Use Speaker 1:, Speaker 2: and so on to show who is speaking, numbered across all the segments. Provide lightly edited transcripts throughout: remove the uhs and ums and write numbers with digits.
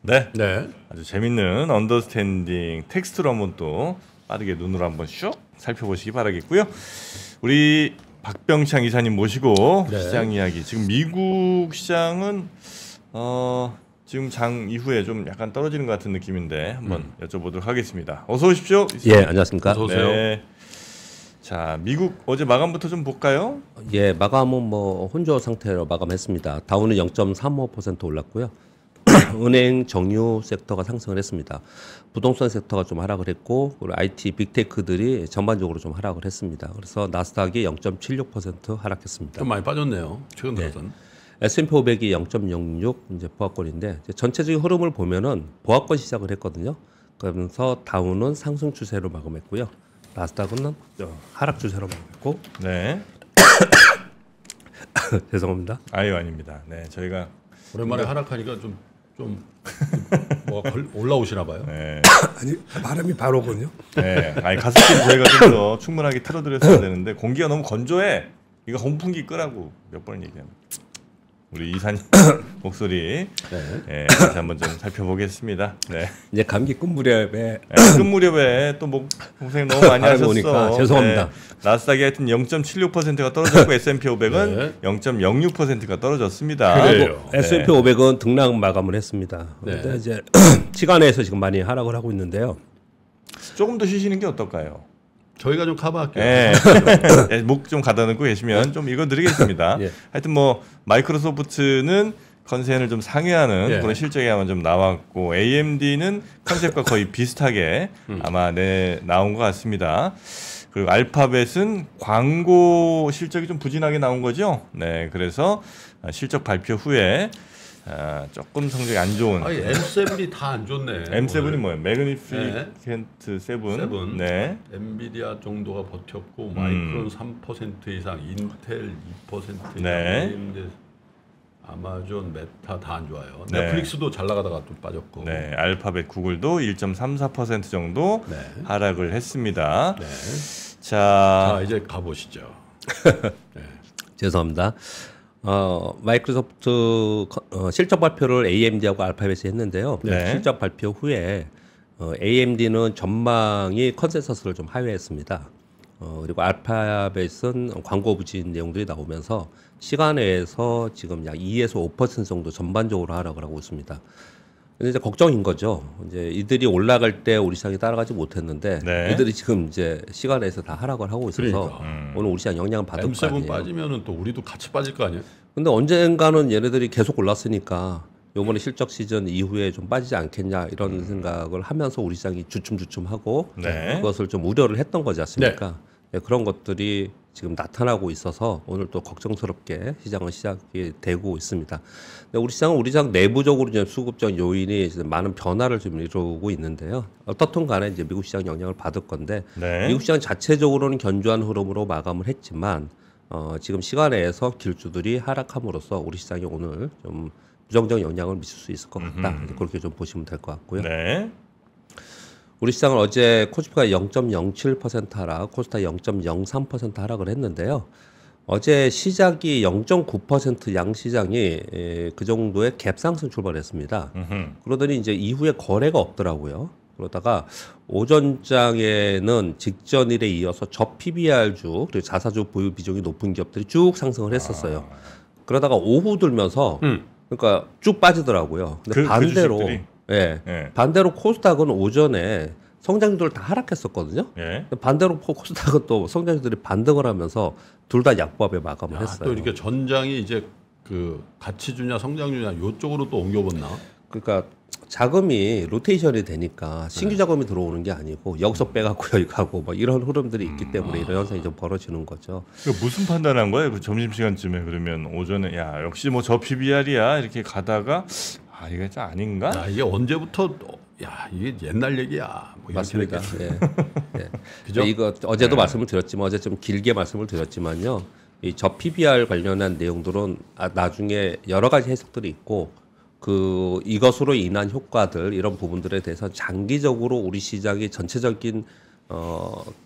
Speaker 1: 네.
Speaker 2: 네.
Speaker 1: 아주 재밌는 언더스탠딩 텍스트로 한번 또 빠르게 눈으로 한번 슉 살펴보시기 바라겠고요. 우리 박병창 이사님 모시고
Speaker 2: 네.
Speaker 1: 시장 이야기. 지금 미국 시장은 지금 장 이후에 좀 약간 떨어지는 것 같은 느낌인데 한번 여쭤보도록 하겠습니다. 어서 오십시오.
Speaker 3: 예, 안녕하십니까.
Speaker 2: 어서 오세요.
Speaker 1: 네. 자, 미국 어제 마감부터 좀 볼까요?
Speaker 3: 예, 마감은 뭐 혼조 상태로 마감했습니다. 다우는 0.35% 올랐고요. 은행, 정유 섹터가 상승을 했습니다. 부동산 섹터가 좀 하락을 했고, 그리고 IT, 빅테크들이 전반적으로 좀 하락을 했습니다. 그래서 나스닥이 0.76% 하락했습니다.
Speaker 2: 좀 많이 빠졌네요. 최근 들어선.
Speaker 3: S&P 500이 0.06 이제 보합권인데 이제 전체적인 흐름을 보면은 보합권 시작을 했거든요. 그러면서 다우는 상승 추세로 마감했고요. 나스닥은 하락 추세로 마감했고.
Speaker 1: 네.
Speaker 3: 죄송합니다.
Speaker 1: 아유, 아닙니다. 네, 저희가
Speaker 2: 오랜만에 하락하니까 좀 뭐가 올라오시나 봐요.
Speaker 1: 네.
Speaker 4: 아니 바람이 바로군요.
Speaker 1: 네, 아니 가습기를 저희가 좀 더 충분하게 틀어드렸어야 되는데 공기가 너무 건조해. 이거 홍풍기 끄라고 몇 번 얘기합니다. 우리 이사님 목소리 다시 한번 좀 살펴보겠습니다. 네.
Speaker 3: 이제 감기 끝 무렵에
Speaker 1: 끝 무렵에 또 고생 너무 많이 하셨어.
Speaker 3: 오니까 죄송합니다.
Speaker 1: 네. 나스닥이 하여튼 0.76%가 떨어졌고 S&P 500은 0.06%가 떨어졌습니다.
Speaker 2: 그래요.
Speaker 3: S&P 500은 등락 마감을 했습니다.
Speaker 2: 네.
Speaker 3: 근데 이제 시간에서 지금 많이 하락을 하고 있는데요.
Speaker 1: 조금 더 쉬시는 게 어떨까요?
Speaker 2: 저희가 좀 커버할게요.
Speaker 1: 네. 목 좀 가다놓고 계시면 좀 읽어드리겠습니다.
Speaker 3: 예.
Speaker 1: 하여튼 뭐 마이크로소프트는 컨센을 좀 상회하는
Speaker 2: 예.
Speaker 1: 그런 실적이 아마 좀 나왔고 AMD는 컨셉과 거의 비슷하게 아마 나온 것 같습니다. 그리고 알파벳은 광고 실적이 좀 부진하게 나온 거죠. 네, 그래서 실적 발표 후에 조금 성적이 안 좋은.
Speaker 2: 아니 M7이 다 안 좋네.
Speaker 1: M7이 뭐예요? 매그니피켄트 7.
Speaker 2: 세븐.
Speaker 1: 네.
Speaker 2: 엔비디아 정도가 버텼고 마이크론 3% 이상, 인텔 2% 이상,
Speaker 1: 네.
Speaker 2: AMD, 아마존, 메타 다 안 좋아요.
Speaker 1: 네.
Speaker 2: 넷플릭스도 잘 나가다가 좀 빠졌고.
Speaker 1: 네, 알파벳, 구글도 1.34% 정도
Speaker 2: 네.
Speaker 1: 하락을 했습니다.
Speaker 2: 네.
Speaker 1: 자,
Speaker 2: 자 이제 가보시죠.
Speaker 3: 죄송합니다. 마이크로소프트 실적 발표를 AMD하고 알파벳이 했는데요.
Speaker 1: 네.
Speaker 3: 실적 발표 후에 AMD는 전망이 컨센서스를 좀 하회했습니다. 그리고 알파벳은 광고 부진 내용들이 나오면서 시간에서 지금 약 2에서 5% 정도 전반적으로 하락을 하고 있습니다. 근데 이제 걱정인 거죠. 이제 이들이 올라갈 때 우리 시장이 따라가지 못했는데
Speaker 1: 네.
Speaker 3: 이들이 지금 이제 시간에서 다 하락을 하고 있어서
Speaker 2: 그러니까.
Speaker 3: 오늘 우리 시장 영향을 받을 거
Speaker 2: M7
Speaker 3: 아니에요.
Speaker 2: 빠지면은 또 우리도 같이 빠질 거 아니에요?
Speaker 3: 근데 언젠가는 얘네들이 계속 올랐으니까 요번에 실적 시즌 이후에 좀 빠지지 않겠냐 이런 생각을 하면서 우리 시장이 주춤주춤하고
Speaker 1: 네.
Speaker 3: 그것을 좀 우려를 했던 거지 않습니까? 네, 그런 것들이 지금 나타나고 있어서 오늘 또 걱정스럽게 시장은 시작이 되고 있습니다. 근데 우리 시장 내부적으로 이제 수급적 요인이 이제 많은 변화를 좀 이루고 있는데요. 어떻든 간에 이제 미국 시장 영향을 받을 건데
Speaker 1: 네.
Speaker 3: 미국 시장 자체적으로는 견조한 흐름으로 마감을 했지만 지금 시간에서 길주들이 하락함으로써 우리 시장이 오늘 좀 부정적 영향을 미칠 수 있을 것 같다. 그렇게 좀 보시면 될 것 같고요.
Speaker 1: 네.
Speaker 3: 우리 시장은 어제 코스피가 0.07% 하락, 코스닥 0.03% 하락을 했는데요. 어제 시작이 0.9% 양시장이 그 정도의 갭상승 출발했습니다. 그러더니 이제 이후에 거래가 없더라고요. 그러다가 오전장에는 직전일에 이어서 저 PBR주 그리고 자사주 보유 비중이 높은 기업들이 쭉 상승을 했었어요. 그러다가 오후 들면서 그러니까 쭉 빠지더라고요. 근데 반대로
Speaker 1: 주식들이?
Speaker 3: 반대로 코스닥은 오전에 성장주들 다 하락했었거든요.
Speaker 1: 예.
Speaker 3: 근데 반대로 코스닥은 또 성장주들이 반등을 하면서 둘 다 약보합에 마감을 했어요.
Speaker 2: 또 이렇게 전장이 이제 그 가치주냐 성장주냐 요쪽으로 또 옮겨봤나?
Speaker 3: 그러니까 자금이 로테이션이 되니까 신규 자금이 들어오는 게 아니고 여기서 빼갖고 여기 가고 뭐 이런 흐름들이 있기 때문에 이런 현상이 좀 벌어지는 거죠.
Speaker 1: 무슨 판단한 거예요? 그 점심시간쯤에 그러면 오전에 야 역시 뭐 저 PBR이야 이렇게 가다가 이게 좀 아닌가?
Speaker 2: 야 이게 언제부터 이게 옛날 얘기야. 뭐
Speaker 3: 맞습니다.
Speaker 2: 그죠?
Speaker 3: 이거 어제도 말씀을 드렸지만 어제 좀 길게 말씀을 드렸지만요. 이 저 PBR 관련한 내용들은 나중에 여러 가지 해석들이 있고 이것으로 인한 효과들 이런 부분들에 대해서 장기적으로 우리 시장의 전체적인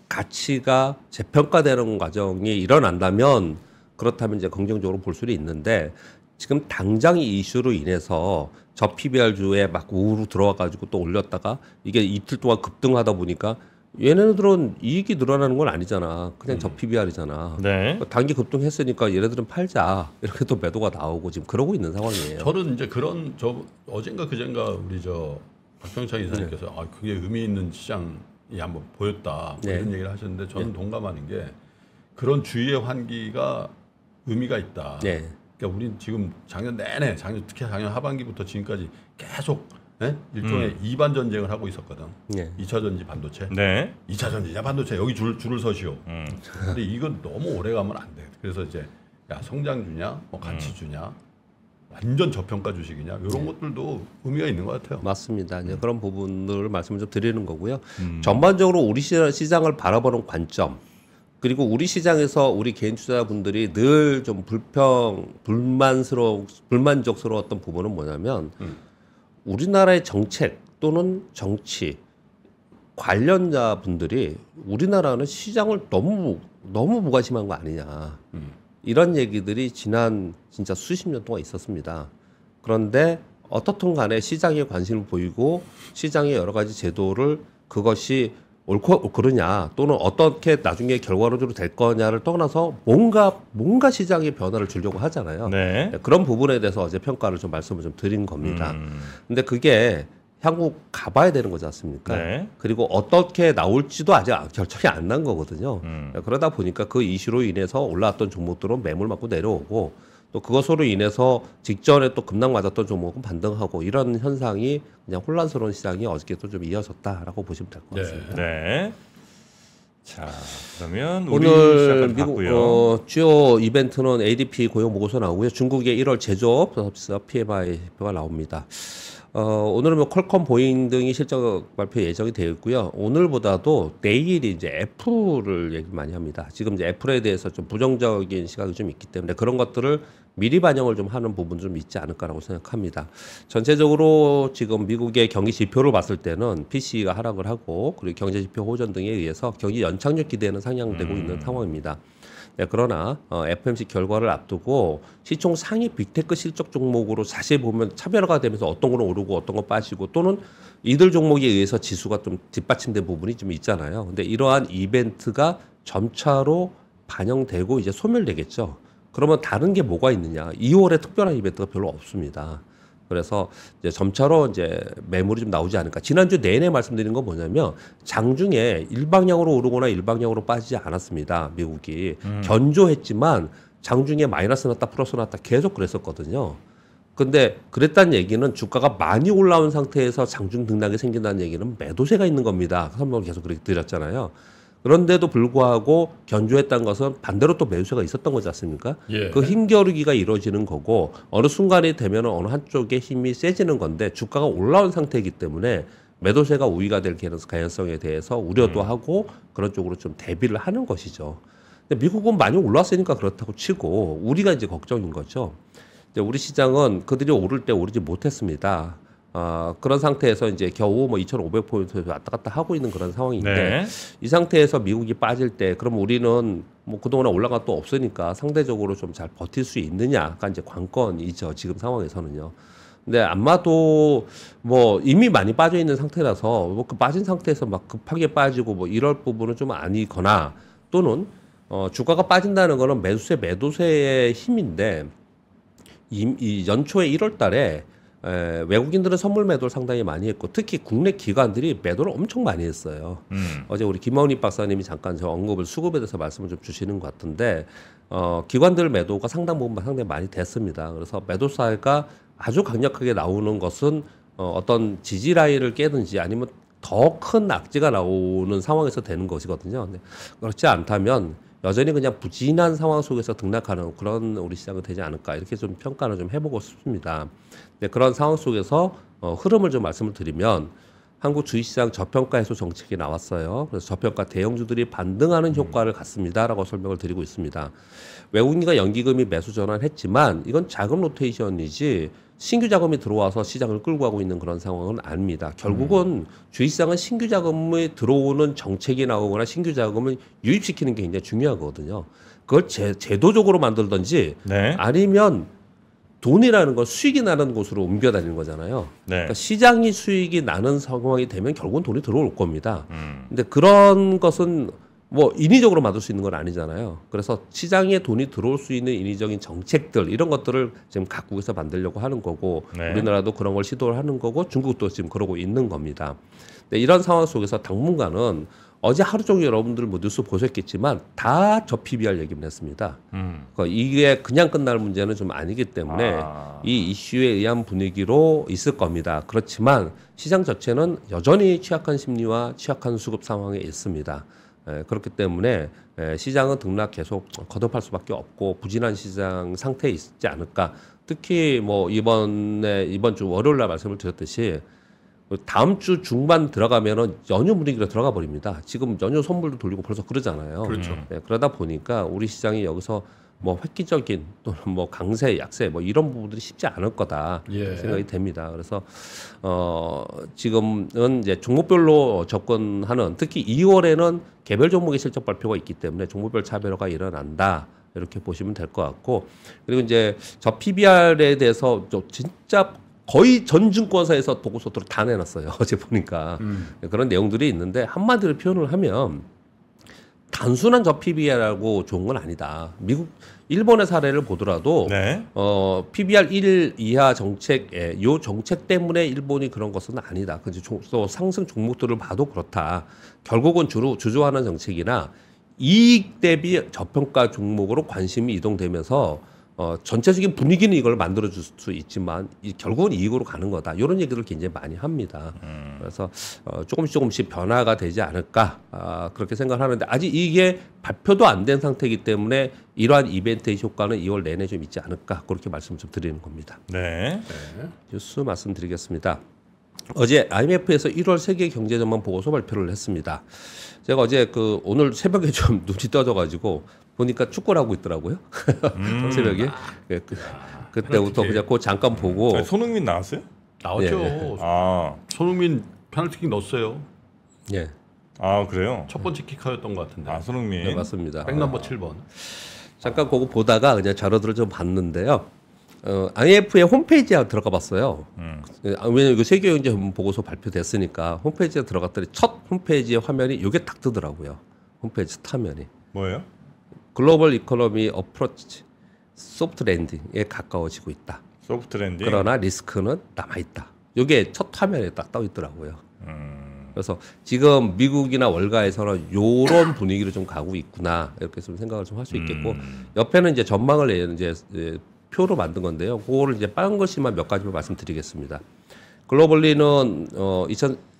Speaker 3: 가치가 재평가되는 과정이 일어난다면 그렇다면 이제 긍정적으로 볼 수는 있는데 지금 당장 이 이슈로 인해서 저 PBR주에 막 우르르 들어와가지고 또 올렸다가 이게 이틀 동안 급등하다 보니까 얘네들은 이익이 늘어나는 건 아니잖아. 그냥 저 PBR이잖아.
Speaker 1: 네.
Speaker 3: 단기 급등했으니까 얘네들은 팔자 이렇게 또 매도가 나오고 지금 그러고 있는 상황이에요.
Speaker 2: 저는 이제 그런 어젠가 그젠가 우리 박병창 이사님께서 아 그게 의미 있는 시장이 한번 보였다 뭐 이런 얘기를 하셨는데 저는 동감하는 게 그런 주의의 환기가 의미가 있다. 그러니까 우린 지금 작년 특히 작년 하반기부터 지금까지 계속 일종의 이반 전쟁을 하고 있었거든. 2차 전지 반도체. 2차 전지냐 반도체 여기 줄을 서시오. 근데 이건 너무 오래 가면 안 돼. 그래서 이제 야 성장주냐, 뭐 가치주냐, 완전 저평가 주식이냐 이런 것들도 의미가 있는 것 같아요.
Speaker 3: 맞습니다. 이제 그런 부분을 말씀을 좀 드리는 거고요. 전반적으로 우리 시장을 바라보는 관점. 그리고 우리 시장에서 우리 개인 투자자분들이 늘 좀 불만족스러웠던 부분은 뭐냐면 우리나라의 정책 또는 정치 관련자분들이 우리나라는 시장을 너무 무관심한 거 아니냐 이런 얘기들이 지난 진짜 수십 년 동안 있었습니다. 그런데 어떻든 간에 시장에 관심을 보이고 시장의 여러 가지 제도를 그것이 옳고 그러냐 또는 어떻게 나중에 결과론적으로 될 거냐를 떠나서 뭔가 시장의 변화를 주려고 하잖아요. 그런 부분에 대해서 어제 평가를 좀 말씀을 좀 드린 겁니다. 근데 그게 향후 가봐야 되는 거지 않습니까? 그리고 어떻게 나올지도 아직 결정이 안 난 거거든요. 그러다 보니까 그 이슈로 인해서 올라왔던 종목들은 매물 맞고 내려오고 또 그것으로 인해서 직전에 또 급락 맞았던 종목은 반등하고 이런 현상이 그냥 혼란스러운 시장이 어저께도 좀 이어졌다라고 보시면 될 것 같습니다.
Speaker 1: 자, 그러면 우리
Speaker 3: 오늘
Speaker 1: 미국
Speaker 3: 주요 이벤트는 ADP 고용 보고서 나오고요. 중국의 1월 제조업 PMI가 나옵니다. 오늘은 뭐 퀄컴, 보잉 등이 실적 발표 예정이 되어 있고요. 오늘보다도 내일이 이제 애플을 얘기 많이 합니다. 지금 이제 애플에 대해서 좀 부정적인 시각이 좀 있기 때문에 그런 것들을 미리 반영을 좀 하는 부분 좀 있지 않을까라고 생각합니다. 전체적으로 지금 미국의 경기 지표를 봤을 때는 PC가 하락을 하고 그리고 경제 지표 호전 등에 의해서 경기 연착륙 기대는 상향되고 있는 상황입니다. 그러나 FOMC 결과를 앞두고 시총 상위 빅테크 실적 종목으로 자세히 보면 차별화가 되면서 어떤 거는 오르고 어떤 거 빠지고 또는 이들 종목에 의해서 지수가 좀 뒷받침된 부분이 좀 있잖아요. 근데 이러한 이벤트가 점차로 반영되고 이제 소멸되겠죠. 그러면 다른 게 뭐가 있느냐? 2월에 특별한 이벤트가 별로 없습니다. 그래서 이제 점차로 이제 매물이 좀 나오지 않을까. 지난주 내내 말씀드린 건 뭐냐면 장중에 일방향으로 오르거나 일방향으로 빠지지 않았습니다. 미국이 견조했지만 장중에 마이너스 났다 플러스 났다 계속 그랬었거든요. 근데 그랬다는 얘기는 주가가 많이 올라온 상태에서 장중 등락이 생긴다는 얘기는 매도세가 있는 겁니다. 설명을 계속 그렇게 드렸잖아요. 그런데도 불구하고 견조했다는 것은 반대로 또 매수세가 있었던 거지 않습니까? 그 힘겨루기가 이루어지는 거고 어느 순간이 되면 어느 한쪽의 힘이 세지는 건데 주가가 올라온 상태이기 때문에 매도세가 우위가 될 가능성에 대해서 우려도 하고 그런 쪽으로 좀 대비를 하는 것이죠. 근데 미국은 많이 올랐으니까 그렇다고 치고 우리가 이제 걱정인 거죠. 우리 시장은 그들이 오를 때 오르지 못했습니다. 그런 상태에서 이제 겨우 뭐 2,500포인트 왔다 갔다 하고 있는 그런 상황인데 이 상태에서 미국이 빠질 때 그럼 우리는 뭐 그동안 올라가 또 없으니까 상대적으로 좀 잘 버틸 수 있느냐가 이제 관건이죠. 지금 상황에서는요. 근데 아마도 뭐 이미 많이 빠져 있는 상태라서 뭐 그 빠진 상태에서 막 급하게 빠지고 뭐 이럴 부분은 좀 아니거나 또는 주가가 빠진다는 거는 매도세의 힘인데 이 연초에 1월 달에 외국인들은 선물 매도를 상당히 많이 했고 특히 국내 기관들이 매도를 엄청 많이 했어요. 어제 우리 김원희 박사님이 잠깐 저 언급을 수급에 대해서 말씀을 좀 주시는 것 같은데 기관들 매도가 상당 부분 상당히 많이 됐습니다. 그래서 매도사가 아주 강력하게 나오는 것은 어떤 지지 라인을 깨든지 아니면 더 큰 악재가 나오는 상황에서 되는 것이거든요. 근데 그렇지 않다면 여전히 그냥 부진한 상황 속에서 등락하는 그런 우리 시장이 되지 않을까 이렇게 좀 평가를 좀 해보고 싶습니다. 네, 그런 상황 속에서 흐름을 좀 말씀을 드리면 한국 주식시장 저평가 해소 정책이 나왔어요. 그래서 저평가 대형주들이 반등하는 효과를 갖습니다라고 설명을 드리고 있습니다. 외국인과 연기금이 매수 전환했지만 이건 자금 로테이션이지 신규 자금이 들어와서 시장을 끌고 가고 있는 그런 상황은 아닙니다. 결국은 주식시장은 신규 자금이 들어오는 정책이 나오거나 신규 자금을 유입시키는 게 굉장히 중요하거든요. 그걸 제도적으로 만들든지 아니면 돈이라는 건 수익이 나는 곳으로 옮겨 다니는 거잖아요.
Speaker 1: 네.
Speaker 3: 그러니까 시장이 수익이 나는 상황이 되면 결국은 돈이 들어올 겁니다. 근데 그런 것은 뭐 인위적으로 만들 수 있는 건 아니잖아요. 그래서 시장에 돈이 들어올 수 있는 인위적인 정책들 이런 것들을 지금 각국에서 만들려고 하는 거고
Speaker 1: 네.
Speaker 3: 우리나라도 그런 걸 시도를 하는 거고 중국도 지금 그러고 있는 겁니다. 근데 이런 상황 속에서 당분간은 어제 하루 종일 여러분들 뭐 뉴스 보셨겠지만 다 저 PBR 얘기만 했습니다. 그러니까 이게 그냥 끝날 문제는 좀 아니기 때문에 이 이슈에 의한 분위기로 있을 겁니다. 그렇지만 시장 자체는 여전히 취약한 심리와 취약한 수급 상황에 있습니다. 그렇기 때문에 시장은 등락 계속 거듭할 수밖에 없고 부진한 시장 상태에 있지 않을까. 특히 뭐 이번 주 월요일 날 말씀을 드렸듯이 다음 주 중반 들어가면은 연휴 분위기로 들어가 버립니다. 지금 연휴 선물도 돌리고 벌써 그러잖아요.
Speaker 2: 그렇죠.
Speaker 3: 그러다 보니까 우리 시장이 여기서 뭐 획기적인 또는 뭐 강세, 약세 뭐 이런 부분들이 쉽지 않을 거다
Speaker 2: 예.
Speaker 3: 생각이 됩니다. 그래서 지금은 이제 종목별로 접근하는 특히 2월에는 개별 종목의 실적 발표가 있기 때문에 종목별 차별화가 일어난다. 이렇게 보시면 될 것 같고 그리고 이제 저 PBR에 대해서 진짜 거의 전 증권사에서 보고서를 다 내놨어요. 어제 보니까 그런 내용들이 있는데 한마디로 표현을 하면 단순한 저 PBR하고 좋은 건 아니다. 일본의 사례를 보더라도
Speaker 1: 네.
Speaker 3: PBR 1 이하 정책에 요 정책 때문에 일본이 그런 것은 아니다. 또 상승 종목들을 봐도 그렇다. 결국은 주로 주저하는 정책이나 이익 대비 저평가 종목으로 관심이 이동되면서 전체적인 분위기는 이걸 만들어줄 수 있지만 결국은 이익으로 가는 거다. 이런 얘기를 굉장히 많이 합니다. 그래서 조금씩 변화가 되지 않을까 그렇게 생각하는데 아직 이게 발표도 안 된 상태이기 때문에 이러한 이벤트의 효과는 2월 내내 좀 있지 않을까 그렇게 말씀 좀 드리는 겁니다.
Speaker 1: 네.
Speaker 3: 뉴스 말씀드리겠습니다. 어제 IMF에서 1월 세계 경제 전망 보고서 발표를 했습니다. 제가 어제 오늘 새벽에 좀 눈이 떠져가지고 보니까 축구를 하고 있더라고요. 새벽에. 그때부터 그냥 그 잠깐 보고.
Speaker 1: 손흥민 나왔어요?
Speaker 2: 나왔죠.
Speaker 3: 예.
Speaker 2: 손흥민 페널티킥 넣었어요.
Speaker 3: 예.
Speaker 1: 아 그래요?
Speaker 2: 첫 번째 키커였던 것 같은데.
Speaker 1: 손흥민.
Speaker 3: 네, 맞습니다.
Speaker 2: 백넘버 7번.
Speaker 3: 잠깐 그거 보다가 그냥 자료들을 좀 봤는데요. IMF의 홈페이지에 들어가 봤어요. 왜냐면 이거 세계경제 보고서 발표됐으니까 홈페이지에 들어갔더니 첫 홈페이지의 화면이 이게 딱 뜨더라고요. 홈페이지 화면이.
Speaker 1: 뭐예요?
Speaker 3: 글로벌 이코노미 어프로치 소프트 랜딩에 가까워지고 있다.
Speaker 1: 소프트 랜딩.
Speaker 3: 그러나 리스크는 남아 있다. 이게 첫 화면에 딱 떠 있더라고요. 그래서 지금 미국이나 월가에서는 이런 분위기로 좀 가고 있구나 이렇게 좀 생각을 좀 할 수 있겠고 옆에는 이제 전망을 내는 이제 표로 만든 건데요. 그거를 이제 빠른 글씨만 몇 가지만 말씀드리겠습니다. 글로벌리는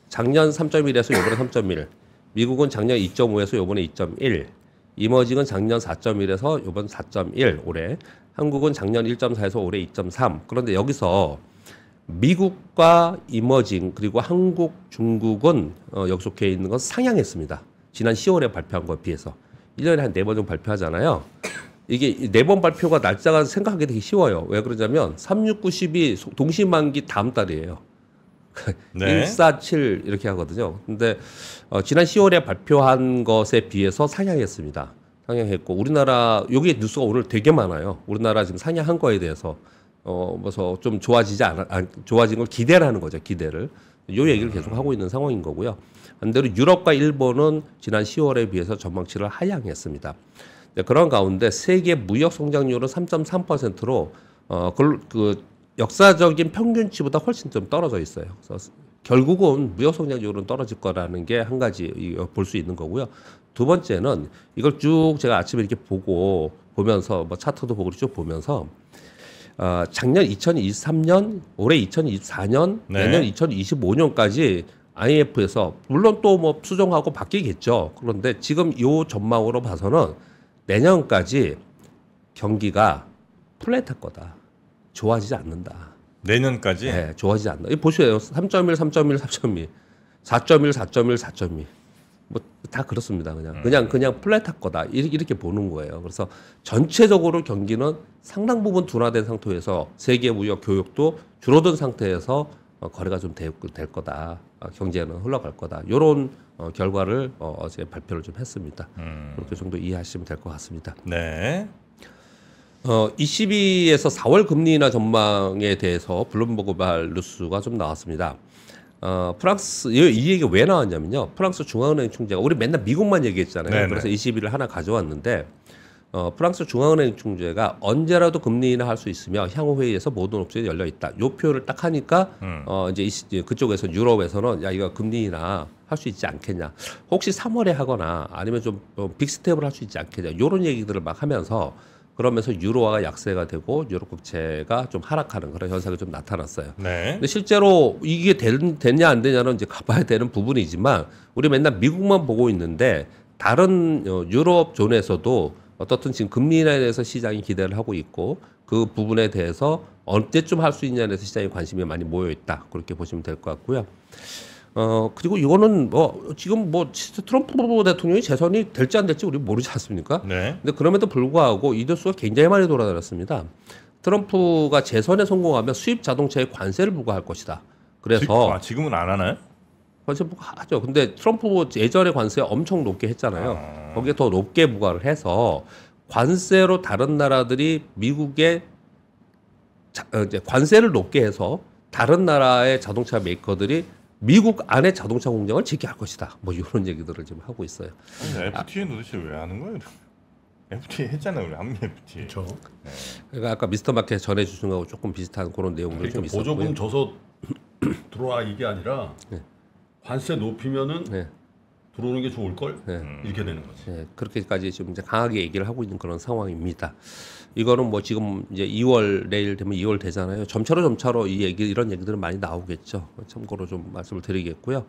Speaker 3: 작년 3.1에서 이번에 3.1, 미국은 작년 2.5에서 이번에 2.1, 이머징은 작년 4.1에서 이번 4.1 올해, 한국은 작년 1.4에서 올해 2.3. 그런데 여기서 미국과 이머징 그리고 한국, 중국은 여기 속해 있는 건 상향했습니다. 지난 10월에 발표한 거에 비해서 1년에 한 4번 정도 발표하잖아요. 이게 4번 발표가 날짜가 생각하기 되게 쉬워요. 왜 그러냐면 3, 6, 9, 10이 동시만기 다음 달이에요.
Speaker 1: 네.
Speaker 3: 1, 4, 7 이렇게 하거든요. 근데 지난 10월에 발표한 것에 비해서 상향했습니다. 상향했고 우리나라 여기 뉴스가 오늘 되게 많아요. 우리나라 지금 상향한 거에 대해서 뭐서 좀 좋아진 걸 기대를 하는 거죠. 기대를. 요 얘기를 계속 하고 있는 상황인 거고요. 반대로 유럽과 일본은 지난 10월에 비해서 전망치를 하향했습니다. 네, 그런 가운데 세계 무역 성장률은 3.3%로 그 역사적인 평균치보다 훨씬 좀 떨어져 있어요. 그래서 결국은 무역 성장률은 떨어질 거라는 게 한 가지 볼 수 있는 거고요. 두 번째는 이걸 쭉 제가 아침에 이렇게 보면서 뭐 차트도 보고 쭉 보면서 작년 2023년, 올해 2024년,
Speaker 1: 네.
Speaker 3: 내년 2025년까지 IMF에서 물론 또 뭐 수정하고 바뀌겠죠. 그런데 지금 이 전망으로 봐서는 내년까지 경기가 플랫할 거다. 좋아지지 않는다.
Speaker 1: 내년까지?
Speaker 3: 네, 좋아지지 않는다. 이거 보세요. 3.1, 3.1, 3.2, 4.1, 4.1, 4.2. 뭐 다 그렇습니다. 그냥 플랫할 거다. 이렇게 보는 거예요. 그래서 전체적으로 경기는 상당 부분 둔화된 상태에서 세계 무역 교역도 줄어든 상태에서 거래가 좀 될 거다. 경제는 흘러갈 거다. 이런 결과를 어제 발표를 좀 했습니다. 그렇게 정도 이해하시면 될 것 같습니다.
Speaker 1: 네.
Speaker 3: ECB에서 4월 금리 인하 전망에 대해서 블룸버그발 뉴스가 좀 나왔습니다. 프랑스 이 얘기 왜 나왔냐면요. 프랑스 중앙은행 총재가 우리 맨날 미국만 얘기했잖아요.
Speaker 1: 네네.
Speaker 3: 그래서 ECB를 하나 가져왔는데 프랑스 중앙은행 총재가 언제라도 금리 인하할 수 있으며 향후 회의에서 모든 옵션이 열려 있다. 요 표현을 딱 하니까 이제 그쪽에서 유럽에서는 야 이거 금리 인하 할 수 있지 않겠냐. 혹시 3월에 하거나 아니면 좀 빅스텝을 할 수 있지 않겠냐. 요런 얘기들을 막 하면서 그러면서 유로화가 약세가 되고 유럽 국채가 좀 하락하는 그런 현상이 좀 나타났어요.
Speaker 1: 네.
Speaker 3: 근데 실제로 이게 됐냐 안 되냐는 이제 가봐야 되는 부분이지만 우리 맨날 미국만 보고 있는데 다른 유럽 존에서도 어떻든 지금 금리 인하에 대해서 시장이 기대를 하고 있고 그 부분에 대해서 언제쯤 할 수 있냐에 대해서 시장에 관심이 많이 모여 있다. 그렇게 보시면 될 것 같고요. 그리고 이거는 지금 트럼프 대통령이 재선이 될지 안 될지 우리 모르지 않습니까?
Speaker 1: 네.
Speaker 3: 근데 그럼에도 불구하고 이 뉴스가 굉장히 많이 돌아다녔습니다. 트럼프가 재선에 성공하면 수입 자동차에 관세를 부과할 것이다. 그래서
Speaker 1: 지금은 안 하나요?
Speaker 3: 관세 부과하죠. 근데 트럼프 예전에 관세 엄청 높게 했잖아요. 거기에 더 높게 부과를 해서 관세로 다른 나라들이 미국에 이제 관세를 높게 해서 다른 나라의 자동차 메이커들이 미국 안에 자동차 공장을 짓게 할 것이다. 뭐 이런 얘기들을 지금 하고 있어요.
Speaker 1: FTA 도대체 왜 하는 거예요? FTA 했잖아요, 우리 한미 FTA.
Speaker 2: 그렇죠.
Speaker 3: 그러니까 아까 미스터 마켓 전해주신 거하고 조금 비슷한 그런 내용들이 좀
Speaker 2: 그러니까
Speaker 3: 있었고요.
Speaker 2: 보조금 줘서 들어와 이게 아니라
Speaker 3: 네.
Speaker 2: 관세 높이면은
Speaker 3: 네.
Speaker 2: 들어오는 게 좋을 걸
Speaker 3: 네.
Speaker 2: 이렇게 되는 거지.
Speaker 3: 네, 그렇게까지 좀 이제 강하게 얘기를 하고 있는 그런 상황입니다. 이거는 뭐 지금 이제 2월 내일 되면 2월 되잖아요. 점차로 이런 얘기들은 많이 나오겠죠. 참고로 좀 말씀을 드리겠고요.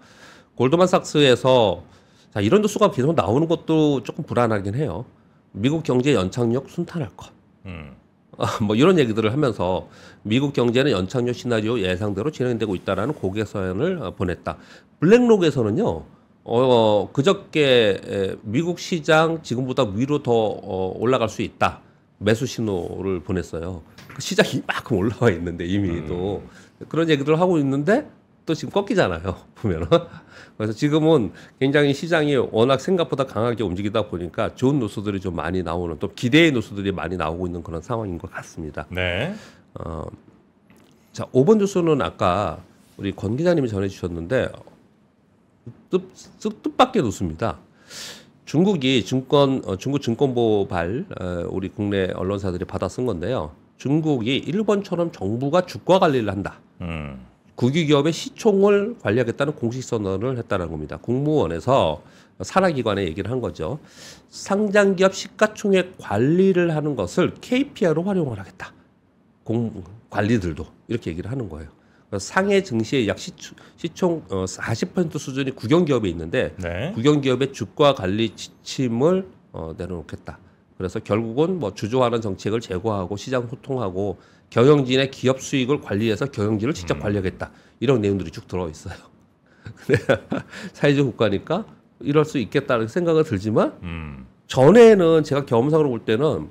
Speaker 3: 골드만삭스에서 자, 이런 뉴스가 계속 나오는 것도 조금 불안하긴 해요. 미국 경제 연착륙 순탄할 것. 뭐 이런 얘기들을 하면서 미국 경제는 연착륙 시나리오 예상대로 진행되고 있다라는 고개 서연을 보냈다. 블랙록에서는요. 그저께 미국 시장 지금보다 위로 더 올라갈 수 있다. 매수 신호를 보냈어요. 그 시장이 이만큼 올라와 있는데 이미 또 그런 얘기들을 하고 있는데 또 지금 꺾이잖아요. 보면은. 그래서 지금은 굉장히 시장이 워낙 생각보다 강하게 움직이다 보니까 좋은 뉴스들이 좀 많이 나오는 또 기대의 뉴스들이 많이 나오고 있는 그런 상황인 것 같습니다.
Speaker 1: 네.
Speaker 3: 자, 5번 뉴스는 아까 우리 권 기자님이 전해주셨는데 뜻밖의 뉴스입니다. 중국 증권보발 우리 국내 언론사들이 받아 쓴 건데요. 중국이 일본처럼 정부가 주가 관리를 한다. 국유기업의 시총을 관리하겠다는 공식 선언을 했다는 겁니다. 국무원에서 산하기관에 얘기를 한 거죠. 상장기업 시가총액 관리를 하는 것을 KPI로 활용을 하겠다. 관리들도 이렇게 얘기를 하는 거예요. 상해 증시의 약 시총 40% 수준이 국영기업에 있는데
Speaker 1: 네.
Speaker 3: 국영기업의 주가 관리 지침을 내려놓겠다. 그래서 결국은 뭐 주주하는 정책을 제고하고 시장 소통하고 경영진의 기업 수익을 관리해서 경영진을 직접 관리하겠다. 이런 내용들이 쭉 들어 있어요. 근데 사회주의 국가니까 이럴 수 있겠다는 생각은 들지만 전에는 제가 경험상으로 볼 때는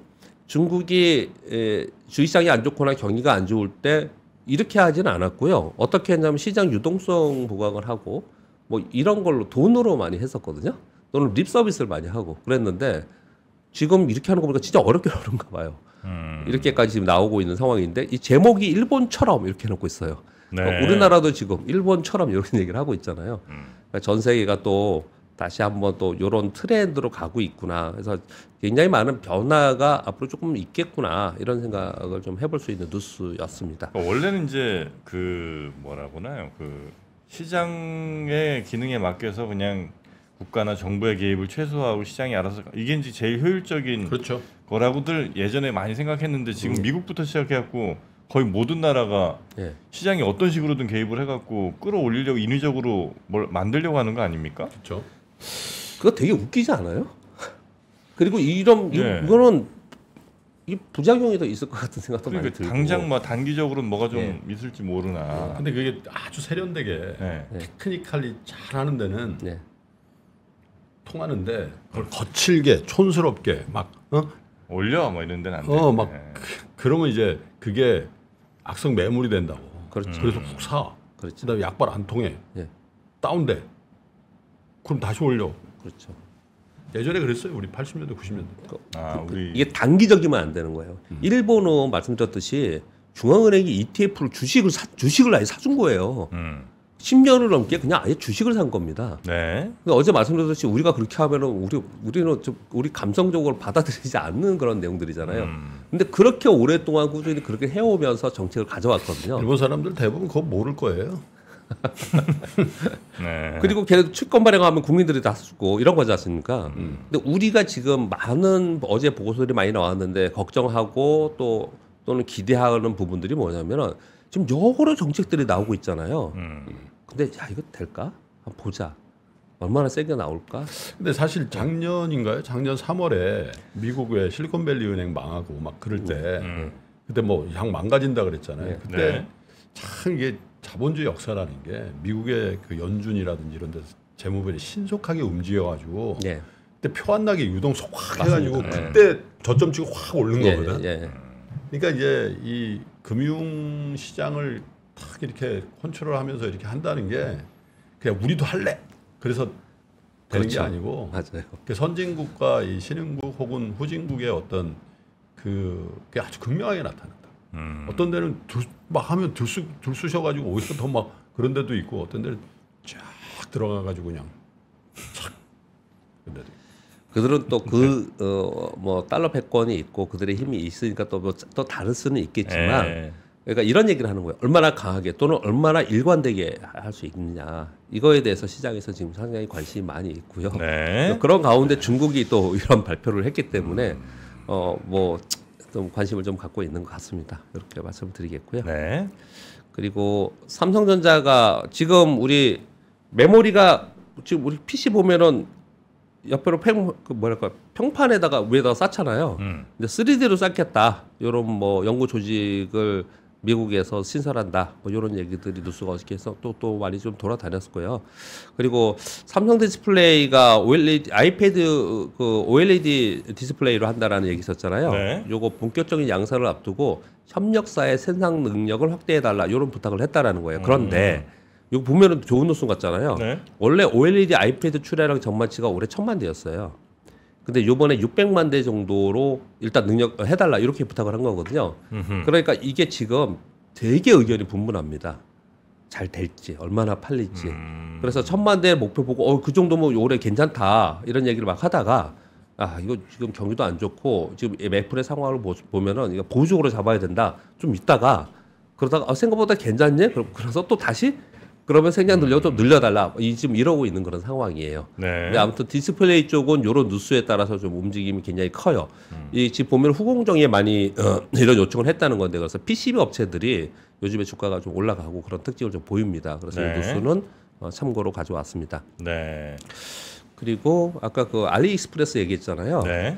Speaker 3: 중국이 주식시장이 안 좋거나 경기가 안 좋을 때 이렇게 하지는 않았고요. 어떻게 했냐면 시장 유동성 보강을 하고 뭐 이런 걸로 돈으로 많이 했었거든요. 또는 립 서비스를 많이 하고 그랬는데 지금 이렇게 하는 거 보니까 진짜 어렵게 어려운가 봐요. 이렇게까지 지금 나오고 있는 상황인데 이 제목이 일본처럼 이렇게 해놓고 있어요.
Speaker 1: 네.
Speaker 3: 그러니까 우리나라도 지금 일본처럼 이런 얘기를 하고 있잖아요. 그러니까 전 세계가 또 다시 한번 또 이런 트렌드로 가고 있구나. 그래서 굉장히 많은 변화가 앞으로 조금 있겠구나 이런 생각을 좀 해볼 수 있는 뉴스였습니다.
Speaker 1: 원래는 이제 그 뭐라고나요? 그 시장의 기능에 맡겨서 그냥 국가나 정부의 개입을 최소화하고 시장이 알아서 이게 이제 제일 효율적인
Speaker 2: 그렇죠.
Speaker 1: 거라고들 예전에 많이 생각했는데 지금 미국부터 시작해갖고 거의 모든 나라가
Speaker 3: 예.
Speaker 1: 시장이 어떤 식으로든 개입을 해갖고 끌어올리려고 인위적으로 뭘 만들려고 하는 거 아닙니까?
Speaker 2: 그렇죠.
Speaker 3: 그거 되게 웃기지 않아요? 그리고 이거는 이 부작용이 더 있을 것 같은 생각도 많이
Speaker 1: 그러니까
Speaker 3: 들고.
Speaker 1: 당장 뭐 단기적으로는 뭐가 좀
Speaker 3: 네.
Speaker 1: 있을지 모르나.
Speaker 2: 근데 그게 아주 세련되게
Speaker 1: 네.
Speaker 2: 테크니컬리 잘하는 데는
Speaker 3: 네.
Speaker 2: 통하는데 그걸 거칠게 촌스럽게 막
Speaker 1: 올려 뭐 이런 데는 안 돼.
Speaker 2: 막 그러면 이제 그게 악성 매물이 된다고.
Speaker 3: 그렇죠.
Speaker 2: 그래서 훅 사.
Speaker 3: 그렇죠.
Speaker 2: 그다음에 약발 안 통해.
Speaker 3: 예.
Speaker 2: 다운돼. 그럼 다시 올려.
Speaker 3: 그렇죠.
Speaker 2: 예전에 그랬어요. 우리 80년대, 90년대.
Speaker 1: 우리
Speaker 3: 이게 단기적이면 안 되는 거예요. 일본은 말씀드렸듯이 중앙은행이 ETF를 주식을 아예 사준 거예요. 10년을 넘게 그냥 아예 주식을 산 겁니다.
Speaker 1: 네.
Speaker 3: 근데 어제 말씀드렸듯이 우리가 그렇게 하면은 우리는 우리 감성적으로 받아들이지 않는 그런 내용들이잖아요. 근데 그렇게 오랫동안 꾸준히 그렇게 해오면서 정책을 가져왔거든요.
Speaker 2: 일본 사람들 대부분 그거 모를 거예요.
Speaker 1: 네.
Speaker 3: 그리고 걔네도 채권 발행하면 국민들이 다 쓰고 이런 거지 않습니까? 근데 우리가 지금 많은 어제 보고서들이 많이 나왔는데 걱정하고 또는 기대하는 부분들이 뭐냐면은 지금 여러 정책들이 나오고 있잖아요. 근데 야 이거 될까? 한번 보자. 얼마나 세게 나올까?
Speaker 2: 근데 사실 작년인가요? 작년 3월에 미국의 실리콘밸리 은행 망하고 막 그럴 때 그때 뭐 양 망가진다 그랬잖아요. 그때
Speaker 1: 네.
Speaker 2: 참 이게 자본주의 역사라는 게 미국의 그 연준이라든지 이런 데서 재무부들이 신속하게 움직여가지고
Speaker 3: 예.
Speaker 2: 그때 표 안 나게 유동성 확 해가지고
Speaker 3: 맞습니다.
Speaker 2: 그때 저점 치고 확 오른
Speaker 3: 예,
Speaker 2: 거거든.
Speaker 3: 예.
Speaker 2: 그러니까 이제 이 금융 시장을 탁 이렇게 컨트롤하면서 이렇게 한다는 게 그냥 우리도 할래. 그래서 되는
Speaker 3: 그렇죠.
Speaker 2: 게 아니고
Speaker 3: 맞아요.
Speaker 2: 그 선진국과 이 신흥국 혹은 후진국의 어떤 그게 아주 극명하게 나타난다. 어떤 데는 막 하면 들쑤셔가지고 오히려 더 막 그런 데도 있고 어떤 데는 쫙 들어가가지고 그냥 착. 근데
Speaker 3: 그들은 또 뭐 달러 패권이 있고 그들의 힘이 있으니까 또 다를 수는 있겠지만
Speaker 1: 예.
Speaker 3: 그러니까 이런 얘기를 하는 거예요. 얼마나 강하게 또는 얼마나 일관되게 할 수 있느냐. 이거에 대해서 시장에서 지금 상당히 관심이 많이 있고요.
Speaker 1: 네.
Speaker 3: 그런 가운데 중국이 또 이런 발표를 했기 때문에 뭐 좀 관심을 좀 갖고 있는 것 같습니다. 이렇게 말씀드리겠고요.
Speaker 1: 네.
Speaker 3: 그리고 삼성전자가 지금 우리 메모리가 지금 우리 PC 보면은 옆으로 평판에다가 위에다가 쌓잖아요. 근데 3D로 쌓겠다. 이런 뭐 연구 조직을 미국에서 신설한다. 뭐 이런 얘기들이 뉴스가 어저께 해서 또 많이 좀 돌아다녔고요. 그리고 삼성 디스플레이가 OLED 아이패드 그 OLED 디스플레이로 한다라는 얘기 있었잖아요.
Speaker 1: 네.
Speaker 3: 요거 본격적인 양산을 앞두고 협력사의 생산 능력을 확대해 달라. 이런 부탁을 했다라는 거예요. 그런데 이거 보면은 좋은 뉴스 같잖아요.
Speaker 1: 네.
Speaker 3: 원래 OLED 아이패드 출하량 전망치가 올해 1,000만 대였어요. 근데 요번에 600만 대 정도로 일단 능력 해달라 이렇게 부탁을 한 거거든요. 그러니까 이게 지금 되게 의견이 분분합니다. 잘 될지 얼마나 팔릴지. 그래서 1,000만 대 목표 보고 그 정도면 올해 괜찮다 이런 얘기를 막 하다가 이거 지금 경기도 안 좋고 지금 애플의 상황을 보면은 이거 보수적으로 잡아야 된다. 좀 있다가 그러다가 생각보다 괜찮네. 그래서 또 다시 그러면 생산 좀 늘려달라. 지금 이러고 있는 그런 상황이에요.
Speaker 1: 네.
Speaker 3: 근데 아무튼 디스플레이 쪽은 이런 뉴스에 따라서 좀 움직임이 굉장히 커요. 이 지금 보면 후공정에 많이 이런 요청을 했다는 건데 그래서 PCB 업체들이 요즘에 주가가 좀 올라가고 그런 특징을 좀 보입니다. 그래서
Speaker 1: 네.
Speaker 3: 이 뉴스는 참고로 가져왔습니다.
Speaker 1: 네.
Speaker 3: 그리고 아까 그 알리익스프레스 얘기했잖아요.
Speaker 1: 네.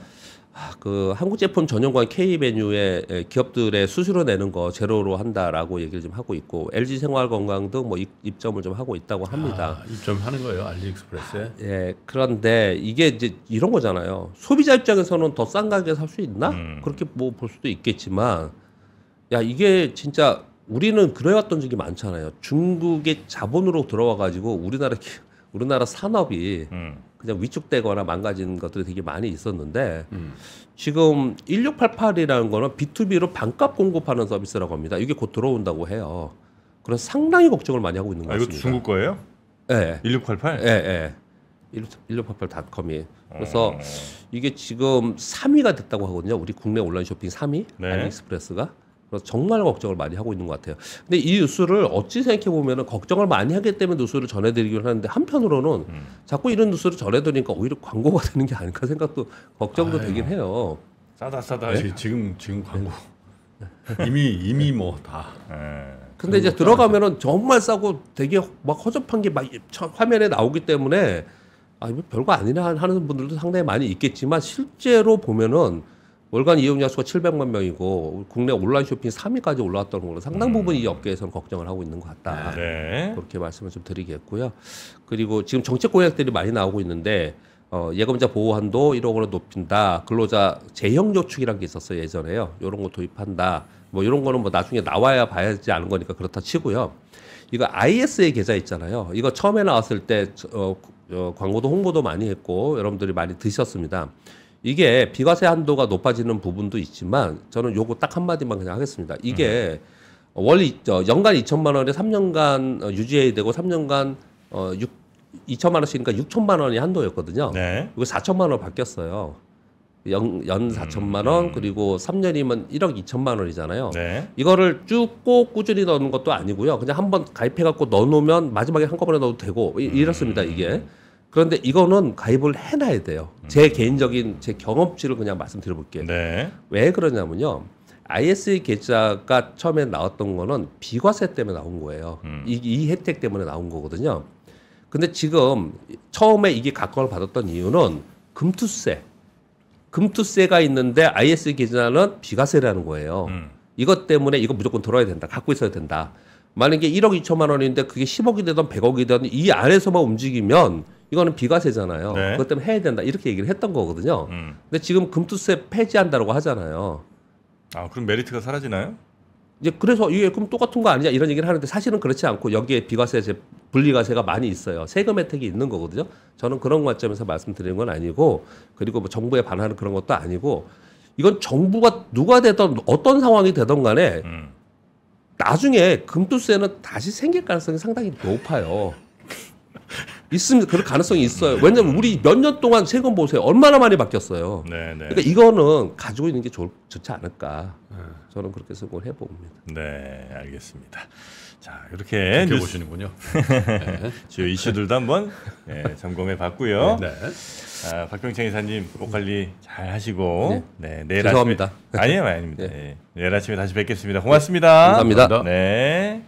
Speaker 3: 그 한국 제품 전용관 K 메뉴에 기업들의 수수료 내는 거 제로로 한다라고 얘기를 좀 하고 있고 LG 생활건강도 뭐 입점을 좀 하고 있다고 합니다.
Speaker 2: 입점하는 거예요 알리익스프레스에.
Speaker 3: 예, 그런데 이게 이제 이런 거잖아요. 소비자 입장에서는 더 싼 가격에 살 수 있나? 그렇게 뭐 볼 수도 있겠지만, 야 이게 진짜 우리는 그래왔던 적이 많잖아요. 중국의 자본으로 들어와가지고 우리나라 산업이 그냥 위축되거나 망가지는 것들이 되게 많이 있었는데 지금 1688이라는 거는 B2B로 반값 공급하는 서비스라고 합니다. 이게 곧 들어온다고 해요. 그래서 상당히 걱정을 많이 하고 있는 것
Speaker 1: 이거
Speaker 3: 같습니다.
Speaker 1: 중국 거예요?
Speaker 3: 네.
Speaker 1: 1688?
Speaker 3: 예. 1688.com이. 그래서 이게 지금 3위가 됐다고 하거든요. 우리 국내 온라인 쇼핑 3위
Speaker 1: 네.
Speaker 3: 알리익스프레스가. 그래서 정말 걱정을 많이 하고 있는 것 같아요. 근데 이 뉴스를 어찌 생각해 보면은 걱정을 많이 하기 때문에 뉴스를 전해드리긴 하는데 한편으로는 자꾸 이런 뉴스를 전해드리니까 오히려 광고가 되는 게 아닐까 생각도 걱정도 되긴 해요.
Speaker 1: 싸다.
Speaker 2: 지금 광고 이미 뭐 다.
Speaker 3: 근데 이제 들어가면은 정말 싸고 되게 막 허접한 게 막 화면에 나오기 때문에 이거 별거 아니라 하는 분들도 상당히 많이 있겠지만 실제로 보면은 월간 이용자 수가 700만 명이고 국내 온라인 쇼핑 3위까지 올라왔다는 거는 상당 부분 이 업계에서는 걱정을 하고 있는 것 같다.
Speaker 1: 네.
Speaker 3: 그렇게 말씀을 좀 드리겠고요. 그리고 지금 정책 공약들이 많이 나오고 있는데 예금자 보호 한도 1억 원으로 높인다. 근로자 재형 저축이라는 게 있었어요 예전에요. 이런 거 도입한다. 뭐 이런 거는 뭐 나중에 나와야 봐야지 않은 거니까 그렇다 치고요. 이거 ISA 계좌 있잖아요. 이거 처음에 나왔을 때 광고도 홍보도 많이 했고 여러분들이 많이 드셨습니다. 이게 비과세 한도가 높아지는 부분도 있지만 저는 요거 딱 한마디만 그냥 하겠습니다. 이게 원래 연간 2천만 원에 3년간 유지해야 되고 3년간 2천만 원씩이니까 6천만 원이 한도였거든요.
Speaker 1: 네.
Speaker 3: 이거 4천만 원 바뀌었어요. 연 4천만 원 그리고 3년이면 1억 2천만 원이잖아요.
Speaker 1: 네.
Speaker 3: 이거를 쭉 꼭 꾸준히 넣는 것도 아니고요. 그냥 한번 가입해 갖고 넣어놓으면 마지막에 한꺼번에 넣어도 되고 이렇습니다. 이게. 그런데 이거는 가입을 해놔야 돼요. 제 개인적인 제 경험치를 그냥 말씀드려볼게요.
Speaker 1: 네.
Speaker 3: 왜 그러냐면요. ISA 계좌가 처음에 나왔던 거는 비과세 때문에 나온 거예요. 이 혜택 때문에 나온 거거든요. 근데 지금 처음에 이게 각광을 받았던 이유는 금투세가 있는데 ISA 계좌는 비과세라는 거예요. 이것 때문에 이거 무조건 들어야 된다. 갖고 있어야 된다. 만약에 1억 2천만 원인데 그게 10억이 되든 100억이 되든 이 안에서만 움직이면 이거는 비과세잖아요.
Speaker 1: 네.
Speaker 3: 그것 때문에 해야 된다. 이렇게 얘기를 했던 거거든요. 근데 지금 금투세 폐지한다고 하잖아요.
Speaker 1: 아, 그럼 메리트가 사라지나요?
Speaker 3: 이제 그래서 이게 그럼 똑같은 거 아니냐 이런 얘기를 하는데 사실은 그렇지 않고 여기에 비과세, 분리과세가 많이 있어요. 세금 혜택이 있는 거거든요. 저는 그런 관점에서 말씀드리는 건 아니고 그리고 뭐 정부에 반하는 그런 것도 아니고 이건 정부가 누가 되든 어떤 상황이 되든 간에 나중에 금투세는 다시 생길 가능성이 상당히 높아요. 있습니다. 그럴 가능성이 있어요. 왜냐면 우리 몇 년 동안 세금 보세요. 얼마나 많이 바뀌었어요.
Speaker 1: 네, 네.
Speaker 3: 그러니까 이거는 가지고 있는 게 좋지 않을까. 저는 그렇게 생각을 해봅니다.
Speaker 1: 네, 알겠습니다. 자, 이렇게 뉴스
Speaker 2: 보시는군요.
Speaker 1: 주요 이슈들도 한번 점검해 봤고요.
Speaker 2: 네.
Speaker 1: 아, 박병창 이사님 목 관리 잘 하시고 내일
Speaker 3: 죄송합니다.
Speaker 1: 아침에 아닙니다. 네. 내일 아침에 다시 뵙겠습니다. 고맙습니다.
Speaker 3: 감사합니다.
Speaker 1: 네.